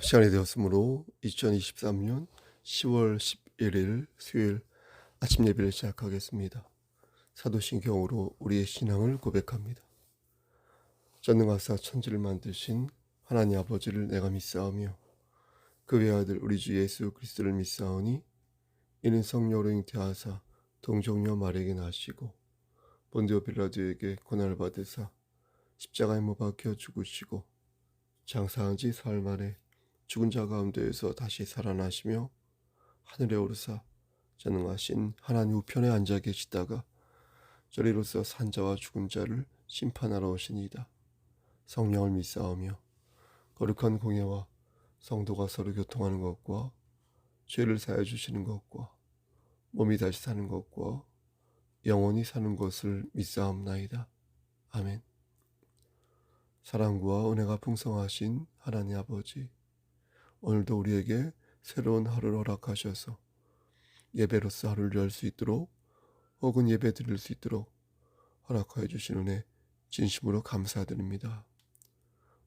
시간이 되었으므로 2023년 10월 11일 수요일 아침 예배를 시작하겠습니다. 사도신경으로 우리의 신앙을 고백합니다. 전능하사 천지를 만드신 하나님 아버지를 내가 믿사오며 그 외아들 우리 주 예수 그리스도를 믿사오니 이는 성령으로 잉태하사 동정녀 마리아에게 나시고 본디오 빌라도에게 고난을 받으사 십자가에 못 박혀 죽으시고 장사한 지 사흘 만에 죽은 자 가운데에서 다시 살아나시며 하늘에 오르사 전능하신 하나님 우편에 앉아 계시다가 저리로서 산자와 죽은 자를 심판하러 오시니이다. 성령을 믿사오며 거룩한 공예와 성도가 서로 교통하는 것과 죄를 사해 주시는 것과 몸이 다시 사는 것과 영원히 사는 것을 믿사옵나이다. 아멘. 사랑과 은혜가 풍성하신 하나님 아버지, 오늘도 우리에게 새로운 하루를 허락하셔서 예배로서 하루를 열 수 있도록 혹은 예배 드릴 수 있도록 허락하여 주신 은혜 진심으로 감사드립니다.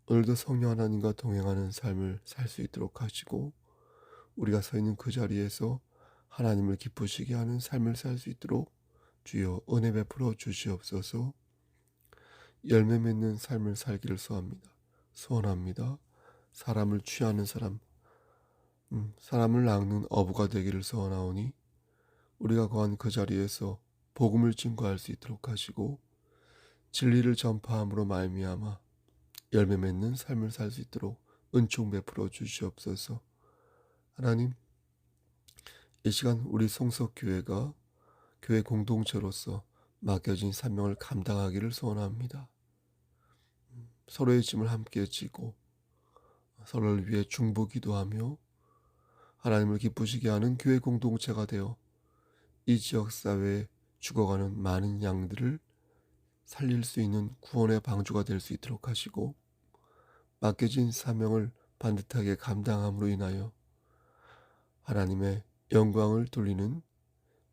오늘도 성령 하나님과 동행하는 삶을 살 수 있도록 하시고 우리가 서 있는 그 자리에서 하나님을 기쁘시게 하는 삶을 살 수 있도록 주여 은혜 베풀어 주시옵소서. 열매 맺는 삶을 살기를 소원합니다. 사람을 취하는 사람을 낚는 어부가 되기를 소원하오니 우리가 거한 그 자리에서 복음을 증거할 수 있도록 하시고 진리를 전파함으로 말미암아 열매 맺는 삶을 살 수 있도록 은총 베풀어 주시옵소서. 하나님, 이 시간 우리 송석교회가 교회 공동체로서 맡겨진 사명을 감당하기를 소원합니다. 서로의 짐을 함께 지고 서로를 위해 중보기도하며 하나님을 기쁘시게 하는 교회 공동체가 되어 이 지역사회에 죽어가는 많은 양들을 살릴 수 있는 구원의 방주가 될 수 있도록 하시고 맡겨진 사명을 반듯하게 감당함으로 인하여 하나님의 영광을 돌리는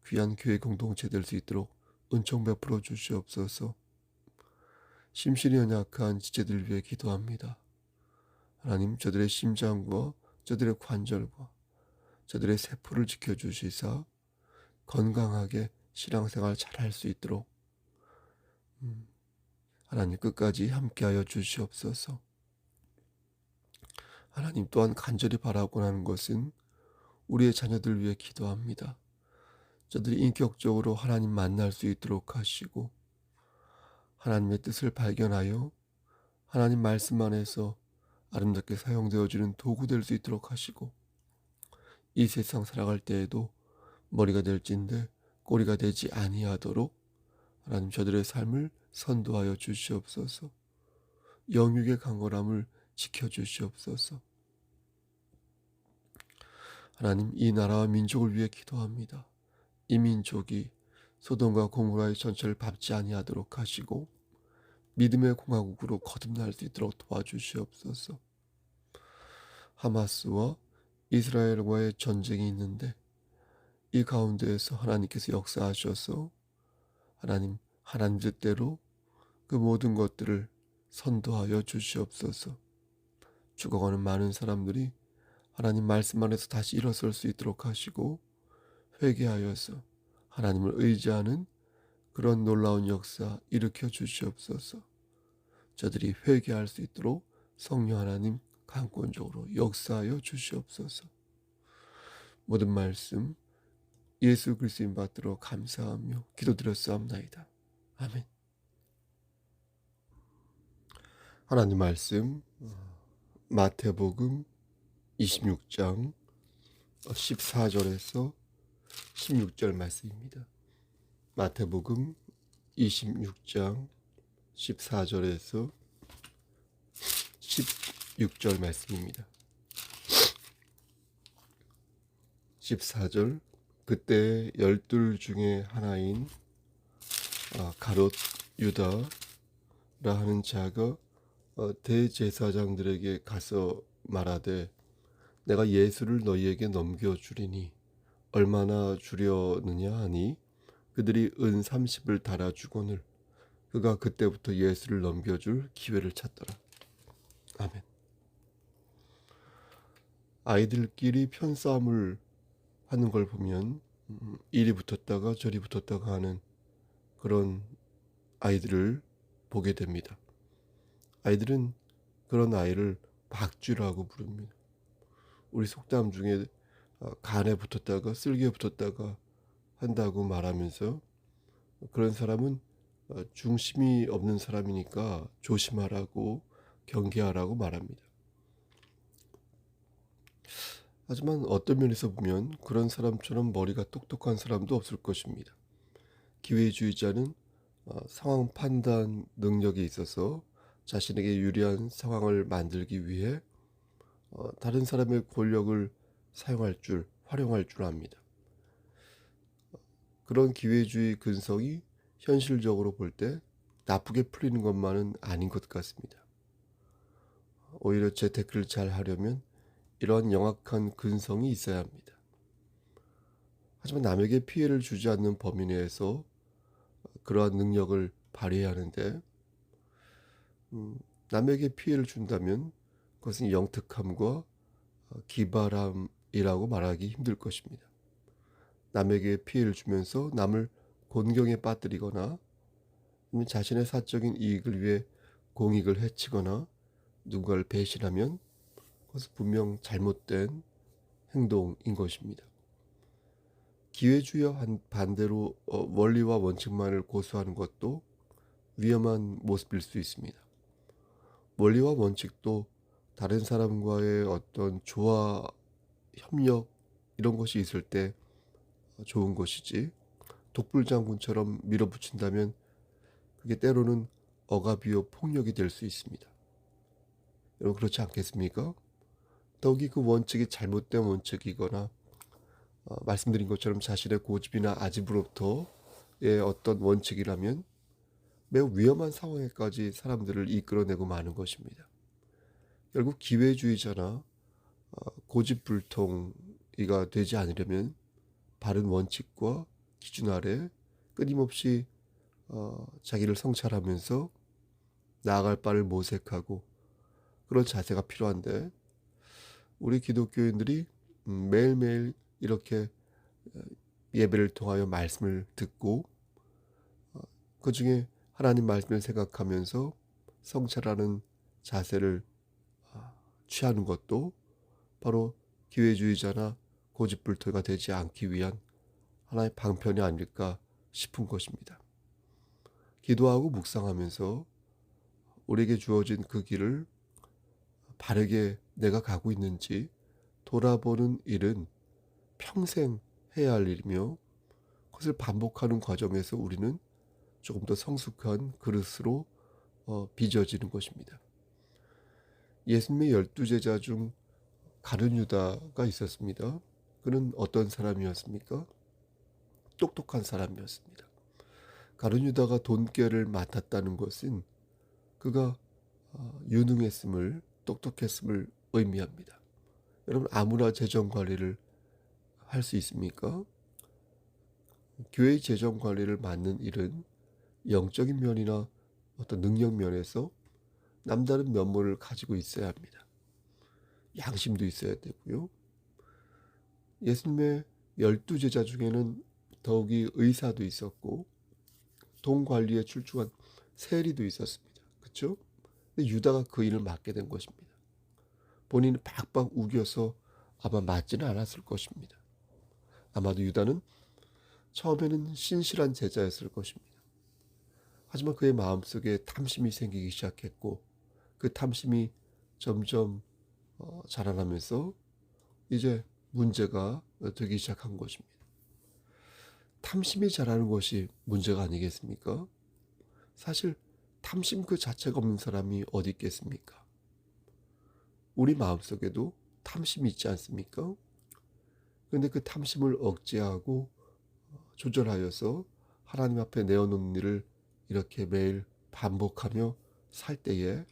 귀한 교회 공동체 될 수 있도록 은총 베풀어 주시옵소서. 심신이 연약한 지체들 위해 기도합니다. 하나님, 저들의 심장과 저들의 관절과 저들의 세포를 지켜주시사 건강하게 신앙생활 잘할 수 있도록 하나님 끝까지 함께하여 주시옵소서. 하나님 또한 간절히 바라고 하는 것은 우리의 자녀들 위해 기도합니다. 저들이 인격적으로 하나님 만날 수 있도록 하시고 하나님의 뜻을 발견하여 하나님 말씀 안에서 아름답게 사용되어지는 도구 될 수 있도록 하시고 이 세상 살아갈 때에도 머리가 될진데 꼬리가 되지 아니하도록 하나님 저들의 삶을 선도하여 주시옵소서. 영육의 강건함을 지켜주시옵소서. 하나님, 이 나라와 민족을 위해 기도합니다. 이 민족이 소돔과 고모라의 전철을 밟지 아니하도록 하시고 믿음의 공화국으로 거듭날 수 있도록 도와주시옵소서. 하마스와 이스라엘과의 전쟁이 있는데 이 가운데에서 하나님께서 역사하셔서 하나님 뜻대로 그 모든 것들을 선도하여 주시옵소서. 죽어가는 많은 사람들이 하나님 말씀 안에서 다시 일어설 수 있도록 하시고 회개하여서 하나님을 의지하는 그런 놀라운 역사 일으켜 주시옵소서. 저들이 회개할 수 있도록 성령 하나님 강권적으로 역사하여 주시옵소서. 모든 말씀 예수 그리스도인 받들어 감사하며 기도드렸사옵나이다. 아멘. 하나님 말씀 마태복음 26장 14절에서 16절 말씀입니다. 마태복음 26장 14절에서 16절 말씀입니다. 14절, 그때 12 중에 하나인 가롯 유다라 하는 자가 대제사장들에게 가서 말하되 내가 예수를 너희에게 넘겨주리니 얼마나 주려느냐 하니 그들이 은 30을 달아주거늘 그가 그때부터 예수를 넘겨줄 기회를 찾더라. 아멘. 아이들끼리 편싸움을 하는 걸 보면 이리 붙었다가 저리 붙었다가 하는 그런 아이들을 보게 됩니다. 아이들은 그런 아이를 박쥐라고 부릅니다. 우리 속담 중에 간에 붙었다가 쓸개에 붙었다가 한다고 말하면서 그런 사람은 중심이 없는 사람이니까 조심하라고 경계하라고 말합니다. 하지만 어떤 면에서 보면 그런 사람처럼 머리가 똑똑한 사람도 없을 것입니다. 기회주의자는 상황 판단 능력이 있어서 자신에게 유리한 상황을 만들기 위해 다른 사람의 권력을 활용할 줄 압니다. 그런 기회주의 근성이 현실적으로 볼 때 나쁘게 풀리는 것만은 아닌 것 같습니다. 오히려 재테크를 잘 하려면 이러한 영악한 근성이 있어야 합니다. 하지만 남에게 피해를 주지 않는 범위 내에서 그러한 능력을 발휘해야 하는데 남에게 피해를 준다면 그것은 영특함과 기발함이라고 말하기 힘들 것입니다. 남에게 피해를 주면서 남을 곤경에 빠뜨리거나 자신의 사적인 이익을 위해 공익을 해치거나 누군가를 배신하면 그것은 분명 잘못된 행동인 것입니다. 기회주의와 반대로 원리와 원칙만을 고수하는 것도 위험한 모습일 수 있습니다. 원리와 원칙도 다른 사람과의 어떤 조화, 협력 이런 것이 있을 때 좋은 것이지 독불장군처럼 밀어붙인다면 그게 때로는 억압이요 폭력이 될 수 있습니다. 여러분 그렇지 않겠습니까? 더욱이 그 원칙이 잘못된 원칙이거나 말씀드린 것처럼 자신의 고집이나 아집으로부터의 어떤 원칙이라면 매우 위험한 상황에까지 사람들을 이끌어내고 마는 것입니다. 결국 기회주의자나 고집불통이가 되지 않으려면 바른 원칙과 기준 아래 끊임없이 자기를 성찰하면서 나아갈 바를 모색하고 그런 자세가 필요한데 우리 기독교인들이 매일매일 이렇게 예배를 통하여 말씀을 듣고 그 중에 하나님 말씀을 생각하면서 성찰하는 자세를 취하는 것도 바로 기회주의자나 고집불통가 되지 않기 위한 하나의 방편이 아닐까 싶은 것입니다. 기도하고 묵상하면서 우리에게 주어진 그 길을 바르게 내가 가고 있는지 돌아보는 일은 평생 해야 할 일이며 그것을 반복하는 과정에서 우리는 조금 더 성숙한 그릇으로 빚어지는 것입니다. 예수님의 12제자 중 가룟 유다가 있었습니다. 그는 어떤 사람이었습니까? 똑똑한 사람이었습니다. 가룟 유다가 돈꾀를 맡았다는 것은 그가 유능했음을 똑똑했음을 의미합니다. 여러분 아무나 재정 관리를 할 수 있습니까? 교회의 재정 관리를 맡는 일은 영적인 면이나 어떤 능력 면에서 남다른 면모를 가지고 있어야 합니다. 양심도 있어야 되고요. 예수님의 12제자 중에는 더욱이 의사도 있었고 돈 관리에 출중한 세리도 있었습니다. 그렇죠? 근데 유다가 그 일을 맡게 된 것입니다. 본인이 박박 우겨서 아마 맡지는 않았을 것입니다. 아마도 유다는 처음에는 신실한 제자였을 것입니다. 하지만 그의 마음속에 탐심이 생기기 시작했고 그 탐심이 점점 자라나면서 이제 문제가 되기 시작한 것입니다. 탐심이 자라는 것이 문제가 아니겠습니까? 사실 탐심 그 자체가 없는 사람이 어디 있겠습니까? 우리 마음속에도 탐심이 있지 않습니까? 그런데 그 탐심을 억제하고 조절하여서 하나님 앞에 내어놓는 일을 이렇게 매일 반복하며 살 때에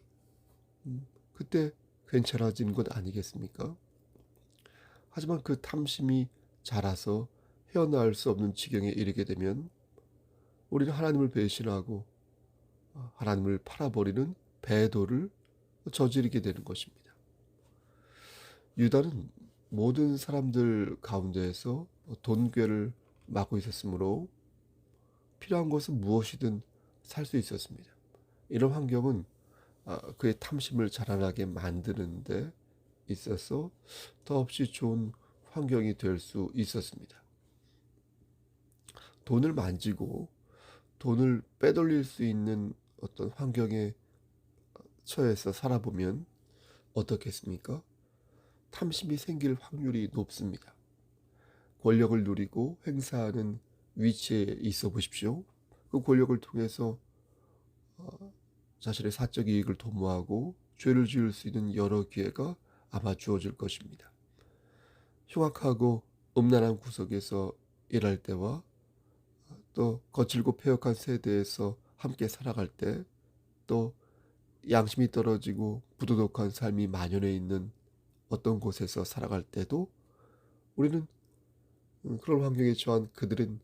그때 괜찮아지는 것 아니겠습니까? 하지만 그 탐심이 자라서 헤어나올 수 없는 지경에 이르게 되면 우리는 하나님을 배신하고 하나님을 팔아버리는 배도를 저지르게 되는 것입니다. 유다는 모든 사람들 가운데에서 돈괴를 맡고 있었으므로 필요한 것은 무엇이든 살 수 있었습니다. 이런 환경은 그의 탐심을 자라나게 만드는 데 있어서 더없이 좋은 환경이 될 수 있었습니다. 돈을 만지고 돈을 빼돌릴 수 있는 어떤 환경에 처해서 살아보면 어떻겠습니까? 탐심이 생길 확률이 높습니다. 권력을 누리고 행사하는 위치에 있어 보십시오. 그 권력을 통해서 자신의 사적 이익을 도모하고 죄를 지을 수 있는 여러 기회가 아마 주어질 것입니다. 흉악하고 음란한 구석에서 일할 때와 또 거칠고 폐역한 세대에서 함께 살아갈 때, 또 양심이 떨어지고 부도덕한 삶이 만연해 있는 어떤 곳에서 살아갈 때도 우리는 그런 환경에 처한 그들은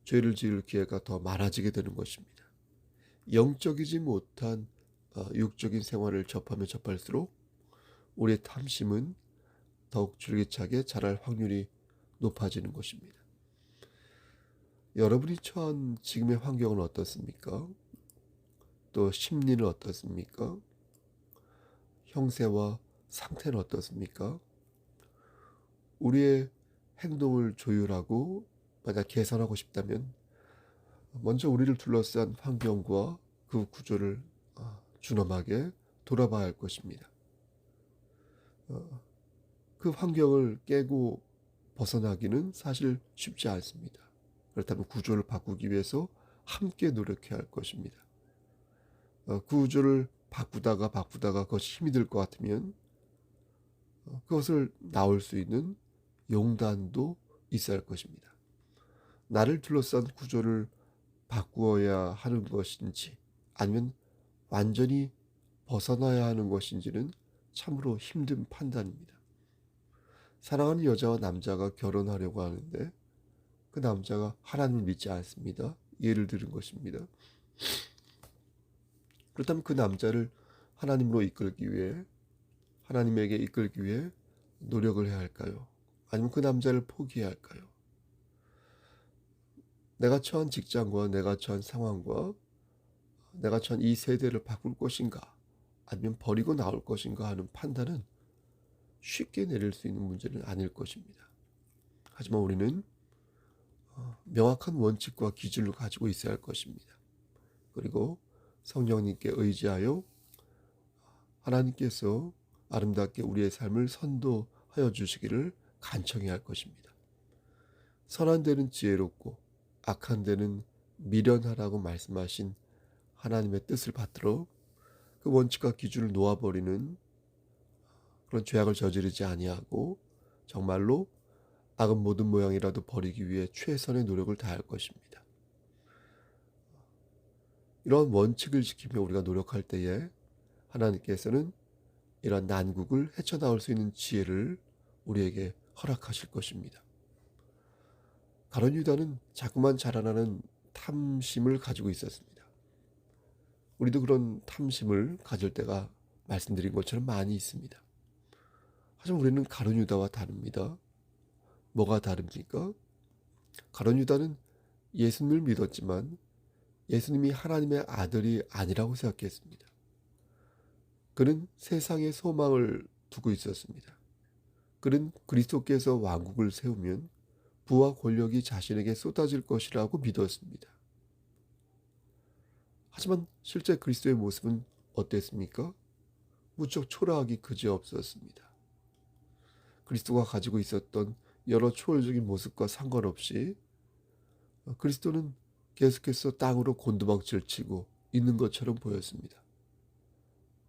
죄를 지을 기회가 더 많아지게 되는 것입니다. 영적이지 못한 육적인 생활을 접하면 접할수록 우리의 탐심은 더욱 줄기차게 자랄 확률이 높아지는 것입니다. 여러분이 처한 지금의 환경은 어떻습니까? 또 심리는 어떻습니까? 형세와 상태는 어떻습니까? 우리의 행동을 조율하고 만약 개선하고 싶다면 먼저 우리를 둘러싼 환경과 그 구조를 준엄하게 돌아봐야 할 것입니다. 그 환경을 깨고 벗어나기는 사실 쉽지 않습니다. 그렇다면 구조를 바꾸기 위해서 함께 노력해야 할 것입니다. 구조를 바꾸다가 그것이 힘이 들 것 같으면 그것을 나올 수 있는 용단도 있어야 할 것입니다. 나를 둘러싼 구조를 바꾸어야 하는 것인지 아니면 완전히 벗어나야 하는 것인지는 참으로 힘든 판단입니다. 사랑하는 여자와 남자가 결혼하려고 하는데 그 남자가 하나님을 믿지 않습니다. 예를 들은 것입니다. 그렇다면 그 남자를 하나님으로 이끌기 위해, 하나님에게 이끌기 위해 노력을 해야 할까요? 아니면 그 남자를 포기해야 할까요? 내가 처한 직장과 내가 처한 상황과 내가 처한 이 세대를 바꿀 것인가 아니면 버리고 나올 것인가 하는 판단은 쉽게 내릴 수 있는 문제는 아닐 것입니다. 하지만 우리는 명확한 원칙과 기준을 가지고 있어야 할 것입니다. 그리고 성령님께 의지하여 하나님께서 아름답게 우리의 삶을 선도하여 주시기를 간청해야 할 것입니다. 선한 데는 지혜롭고 악한 데는 미련하라고 말씀하신 하나님의 뜻을 받들어 그 원칙과 기준을 놓아버리는 그런 죄악을 저지르지 아니하고 정말로 악은 모든 모양이라도 버리기 위해 최선의 노력을 다할 것입니다. 이러한 원칙을 지키며 우리가 노력할 때에 하나님께서는 이러한 난국을 헤쳐나올 수 있는 지혜를 우리에게 허락하실 것입니다. 가룟 유다는 자꾸만 자라나는 탐심을 가지고 있었습니다. 우리도 그런 탐심을 가질 때가 말씀드린 것처럼 많이 있습니다. 하지만 우리는 가룟 유다와 다릅니다. 뭐가 다릅니까? 가룟 유다는 예수님을 믿었지만 예수님이 하나님의 아들이 아니라고 생각했습니다. 그는 세상에 소망을 두고 있었습니다. 그는 그리스도께서 왕국을 세우면 부와 권력이 자신에게 쏟아질 것이라고 믿었습니다. 하지만 실제 그리스도의 모습은 어땠습니까? 무척 초라하기 그지없었습니다. 그리스도가 가지고 있었던 여러 초월적인 모습과 상관없이 그리스도는 계속해서 땅으로 곤두박질 치고 있는 것처럼 보였습니다.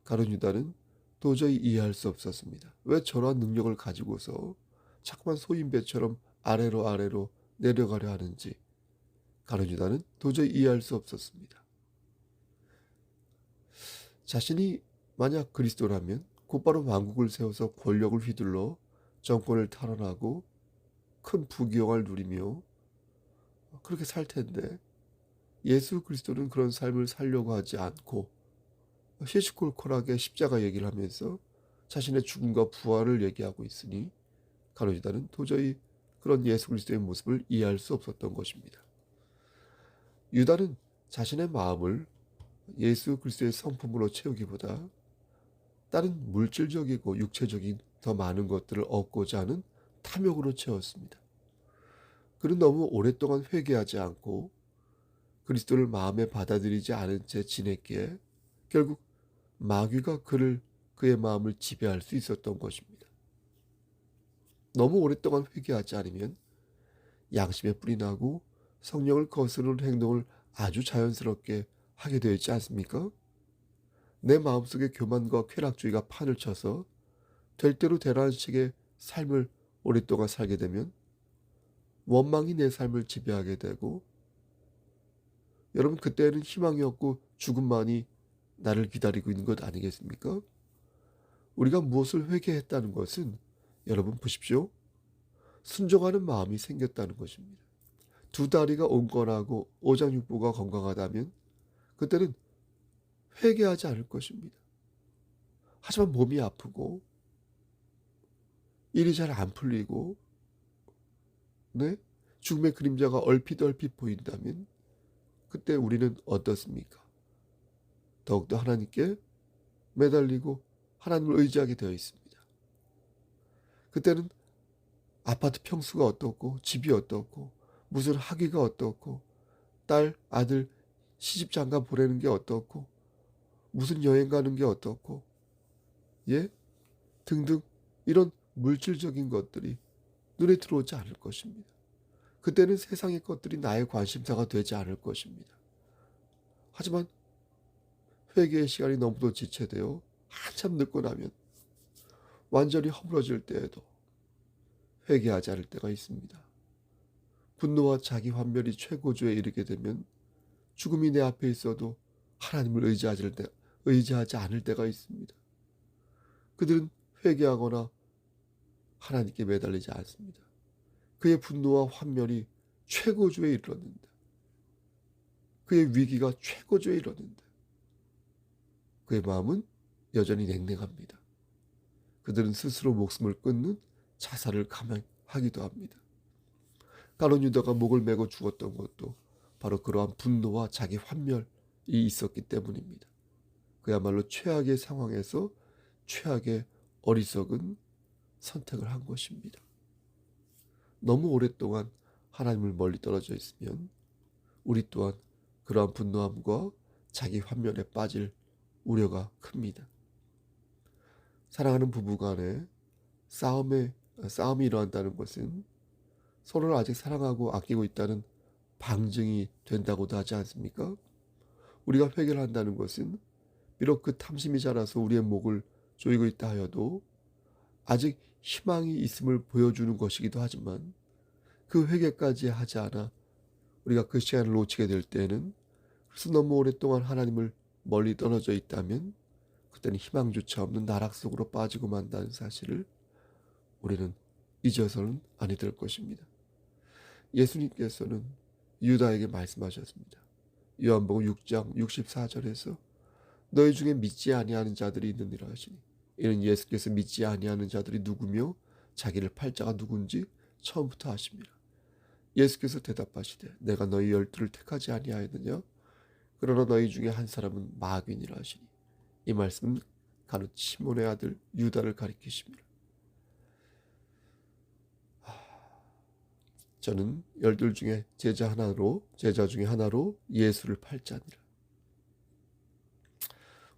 가룟 유다는 도저히 이해할 수 없었습니다. 왜 저러한 능력을 가지고서 자꾸만 소인배처럼 아래로 내려가려 하는지 가룟 유다는 도저히 이해할 수 없었습니다. 자신이 만약 그리스도라면 곧바로 왕국을 세워서 권력을 휘둘러 정권을 탈환하고 큰 부귀영화를 누리며 그렇게 살 텐데 예수 그리스도는 그런 삶을 살려고 하지 않고 시시콜콜하게 십자가 얘기를 하면서 자신의 죽음과 부활을 얘기하고 있으니 가룟 유다는 도저히 그런 예수 그리스도의 모습을 이해할 수 없었던 것입니다. 유다는 자신의 마음을 예수 그리스도의 성품으로 채우기보다 다른 물질적이고 육체적인 더 많은 것들을 얻고자 하는 탐욕으로 채웠습니다. 그는 너무 오랫동안 회개하지 않고 그리스도를 마음에 받아들이지 않은 채 지냈기에 결국 마귀가 그의 마음을 지배할 수 있었던 것입니다. 너무 오랫동안 회개하지 않으면 양심에 뿔이 나고 성령을 거스르는 행동을 아주 자연스럽게 하게 되어 있지 않습니까? 내 마음속에 교만과 쾌락주의가 판을 쳐서 될 대로 되라는 식의 삶을 오랫동안 살게 되면 원망이 내 삶을 지배하게 되고, 여러분 그때는 희망이 없고 죽음만이 나를 기다리고 있는 것 아니겠습니까? 우리가 무엇을 회개했다는 것은 여러분 보십시오. 순종하는 마음이 생겼다는 것입니다. 두 다리가 온건하고 오장육부가 건강하다면 그때는 회개하지 않을 것입니다. 하지만 몸이 아프고 일이 잘 안 풀리고 죽음의 그림자가 얼핏 보인다면 그때 우리는 어떻습니까? 더욱더 하나님께 매달리고 하나님을 의지하게 되어 있습니다. 그때는 아파트 평수가 어떻고 집이 어떻고 무슨 학위가 어떻고 딸 아들 시집 장가 보내는 게 어떻고 무슨 여행 가는 게 어떻고 등등 이런 물질적인 것들이 눈에 들어오지 않을 것입니다. 그때는 세상의 것들이 나의 관심사가 되지 않을 것입니다. 하지만 회개의 시간이 너무도 지체되어 한참 늦고 나면 완전히 허물어질 때에도 회개하지 않을 때가 있습니다. 분노와 자기 환멸이 최고조에 이르게 되면 죽음이 내 앞에 있어도 하나님을 의지하지 않을 때가 있습니다. 그들은 회개하거나 하나님께 매달리지 않습니다. 그의 분노와 환멸이 최고조에 이르렀는데, 그의 위기가 최고조에 이르렀는데 그의 마음은 여전히 냉랭합니다. 그들은 스스로 목숨을 끊는 자살을 감행하기도 합니다. 가룟 유다가 목을 메고 죽었던 것도 바로 그러한 분노와 자기 환멸이 있었기 때문입니다. 그야말로 최악의 상황에서 최악의 어리석은 선택을 한 것입니다. 너무 오랫동안 하나님을 멀리 떨어져 있으면 우리 또한 그러한 분노함과 자기 환멸에 빠질 우려가 큽니다. 사랑하는 부부간에 싸움이 일어난다는 것은 서로를 아직 사랑하고 아끼고 있다는 방증이 된다고도 하지 않습니까? 우리가 회개를 한다는 것은 비록 그 탐심이 자라서 우리의 목을 조이고 있다 하여도 아직 희망이 있음을 보여주는 것이기도 하지만, 그 회개까지 하지 않아 우리가 그 시간을 놓치게 될 때는, 그래서 너무 오랫동안 하나님을 멀리 떨어져 있다면 그때는 희망조차 없는 나락 속으로 빠지고 만다는 사실을 우리는 잊어서는 아니 될 것입니다. 예수님께서는 유다에게 말씀하셨습니다. 요한복음 6장 64절에서 너희 중에 믿지 아니하는 자들이 있느니라 하시니, 이는 예수께서 믿지 아니하는 자들이 누구며 자기를 팔 자가 누군지 처음부터 아십니다. 예수께서 대답하시되 내가 너희 12를 택하지 아니하였느냐? 그러나 너희 중에 한 사람은 마귀니라 하시니, 이 말씀은 가룟 시몬의 아들 유다를 가리키십니다. 저는 12 중에 제자 중에 하나로 예수를 팔자니라.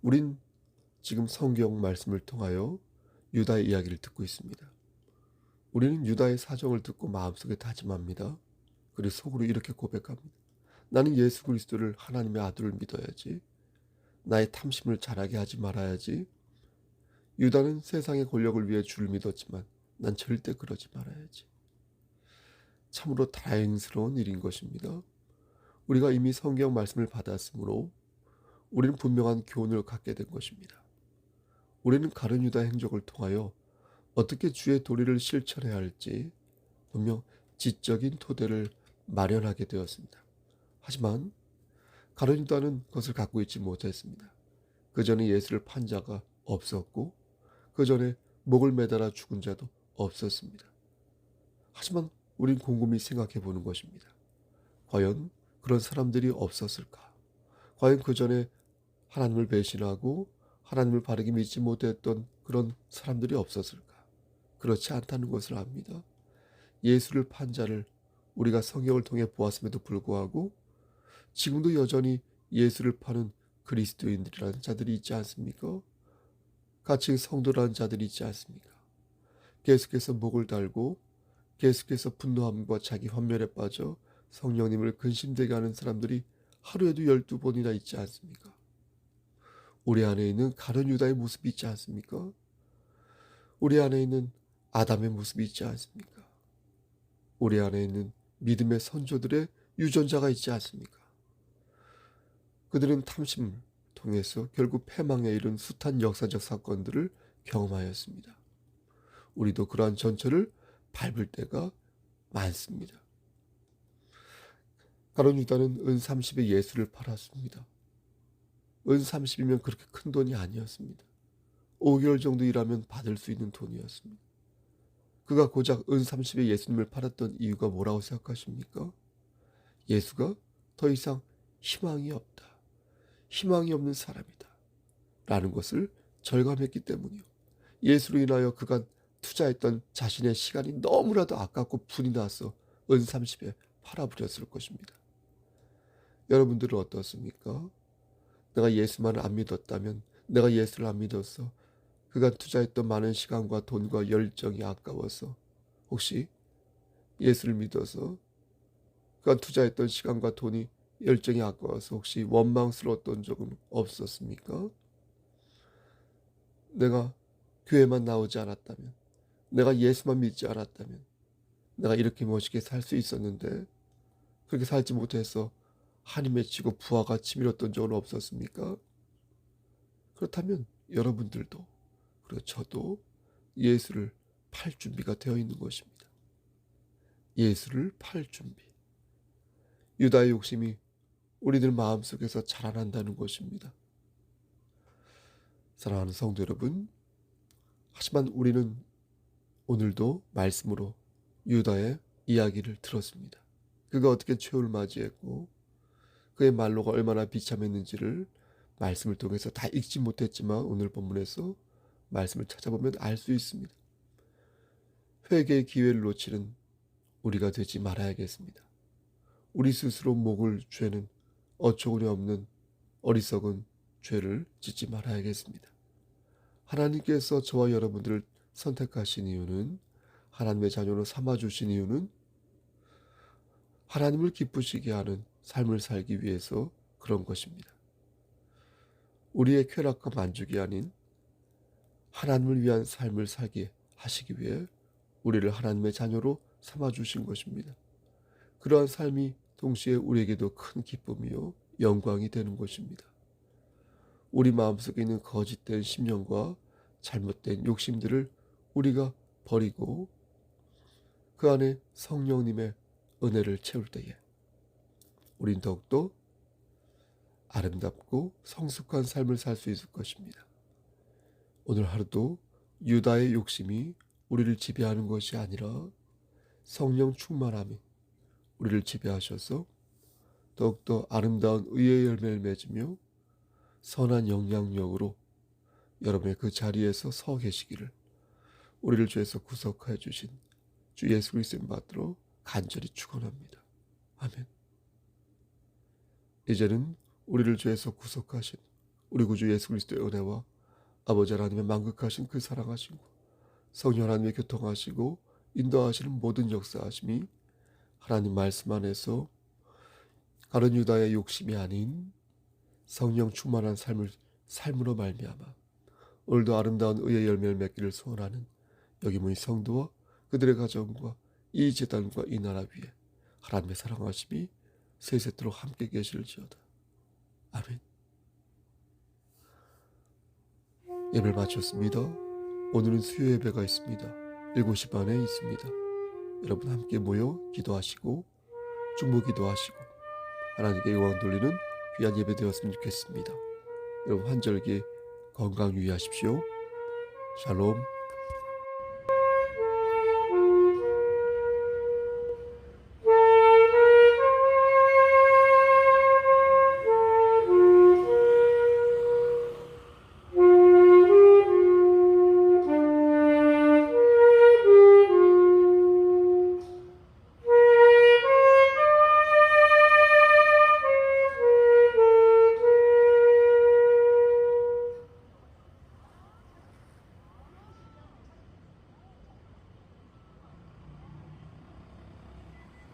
우린 지금 성경 말씀을 통하여 유다의 이야기를 듣고 있습니다. 우리는 유다의 사정을 듣고 마음속에 다짐합니다. 그리고 속으로 이렇게 고백합니다. 나는 예수 그리스도를 하나님의 아들을 믿어야지. 나의 탐심을 자라게 하지 말아야지. 유다는 세상의 권력을 위해 주를 믿었지만 난 절대 그러지 말아야지. 참으로 다행스러운 일인 것입니다. 우리가 이미 성경 말씀을 받았으므로 우리는 분명한 교훈을 갖게 된 것입니다. 우리는 가룟 유다 행적을 통하여 어떻게 주의 도리를 실천해야 할지 분명 지적인 토대를 마련하게 되었습니다. 하지만 가룟 유다는 그것을 갖고 있지 못했습니다. 그 전에 예수를 판 자가 없었고 그 전에 목을 매달아 죽은 자도 없었습니다. 하지만 우린 곰곰이 생각해 보는 것입니다. 과연 그런 사람들이 없었을까? 과연 그 전에 하나님을 배신하고 하나님을 바르게 믿지 못했던 그런 사람들이 없었을까? 그렇지 않다는 것을 압니다. 예수를 판 자를 우리가 성경을 통해 보았음에도 불구하고 지금도 여전히 예수를 파는 그리스도인들이라는 자들이 있지 않습니까? 같이 성도라는 자들이 있지 않습니까? 계속해서 목을 달고 계속해서 분노함과 자기 환멸에 빠져 성령님을 근심되게 하는 사람들이 하루에도 12번이나 있지 않습니까? 우리 안에 있는 가룟 유다의 모습이 있지 않습니까? 우리 안에 있는 아담의 모습이 있지 않습니까? 우리 안에 있는 믿음의 선조들의 유전자가 있지 않습니까? 그들은 탐심을 통해서 결국 패망에 이른 숱한 역사적 사건들을 경험하였습니다. 우리도 그러한 전철을 밟을 때가 많습니다. 가룟 유다는 은 30에 예수를 팔았습니다. 은 30이면 그렇게 큰 돈이 아니었습니다. 5개월 정도 일하면 받을 수 있는 돈이었습니다. 그가 고작 은 30에 예수님을 팔았던 이유가 뭐라고 생각하십니까? 예수가 더 이상 희망이 없다. 희망이 없는 사람이다. 라는 것을 절감했기 때문이요. 예수로 인하여 그가 투자했던 자신의 시간이 너무나도 아깝고 분이 나서 은 30에 팔아버렸을 것입니다. 여러분들은 어떻습니까? 내가 예수만 안 믿었다면, 내가 예수를 안 믿었어, 그가 투자했던 많은 시간과 돈과 열정이 아까워서, 혹시 예수를 믿어서 그가 투자했던 시간과 돈이 열정이 아까워서 혹시 원망스러웠던 적은 없었습니까? 내가 교회만 나오지 않았다면, 내가 예수만 믿지 않았다면 내가 이렇게 멋있게 살 수 있었는데 그렇게 살지 못해서 한이 맺히고 부하가 치밀었던 적은 없었습니까? 그렇다면 여러분들도, 그리고 저도 예수를 팔 준비가 되어 있는 것입니다. 예수를 팔 준비. 유다의 욕심이 우리들 마음속에서 자라난다는 것입니다. 사랑하는 성도 여러분, 하지만 우리는 오늘도 말씀으로 유다의 이야기를 들었습니다. 그가 어떻게 최후를 맞이했고 그의 말로가 얼마나 비참했는지를 말씀을 통해서 다 읽지 못했지만 오늘 본문에서 말씀을 찾아보면 알 수 있습니다. 회개의 기회를 놓치는 우리가 되지 말아야겠습니다. 우리 스스로 목을 죄는 어처구니 없는 어리석은 죄를 짓지 말아야겠습니다. 하나님께서 저와 여러분들을 선택하신 이유는, 하나님의 자녀로 삼아주신 이유는 하나님을 기쁘시게 하는 삶을 살기 위해서 그런 것입니다. 우리의 쾌락과 만족이 아닌 하나님을 위한 삶을 살게 하시기 위해 우리를 하나님의 자녀로 삼아주신 것입니다. 그러한 삶이 동시에 우리에게도 큰 기쁨이요 영광이 되는 것입니다. 우리 마음속에 있는 거짓된 심령과 잘못된 욕심들을 우리가 버리고 그 안에 성령님의 은혜를 채울 때에 우린 더욱더 아름답고 성숙한 삶을 살 수 있을 것입니다. 오늘 하루도 유다의 욕심이 우리를 지배하는 것이 아니라 성령 충만함이 우리를 지배하셔서 더욱더 아름다운 의의 열매를 맺으며 선한 영향력으로 여러분의 그 자리에서 서 계시기를 우리를 주에서 구속하여 주신 주 예수 그리스도의 받들어 간절히 축원합니다. 아멘. 이제는 우리를 주에서 구속하신 우리 구주 예수 그리스도의 은혜와 아버지 하나님의 만극하신 그 사랑하시고 성령 하나님의 교통하시고 인도하시는 모든 역사하심이 하나님 말씀 안에서 가룟 유다의 욕심이 아닌 성령 충만한 삶으로 말미암아 오늘도 아름다운 의의 열매를 맺기를 소원하는 여기 모인 성도와 그들의 가정과 이 제단과 이 나라 위에 하나님의 사랑하심이 세세토록 함께 계실지어다. 아멘. 예배를 마쳤습니다. 오늘은 수요 예배가 있습니다. 7시 반에 있습니다. 여러분 함께 모여 기도하시고 중보 기도하시고 하나님께 영광 돌리는 귀한 예배 되었으면 좋겠습니다. 여러분 환절기 건강 유의하십시오. 샬롬.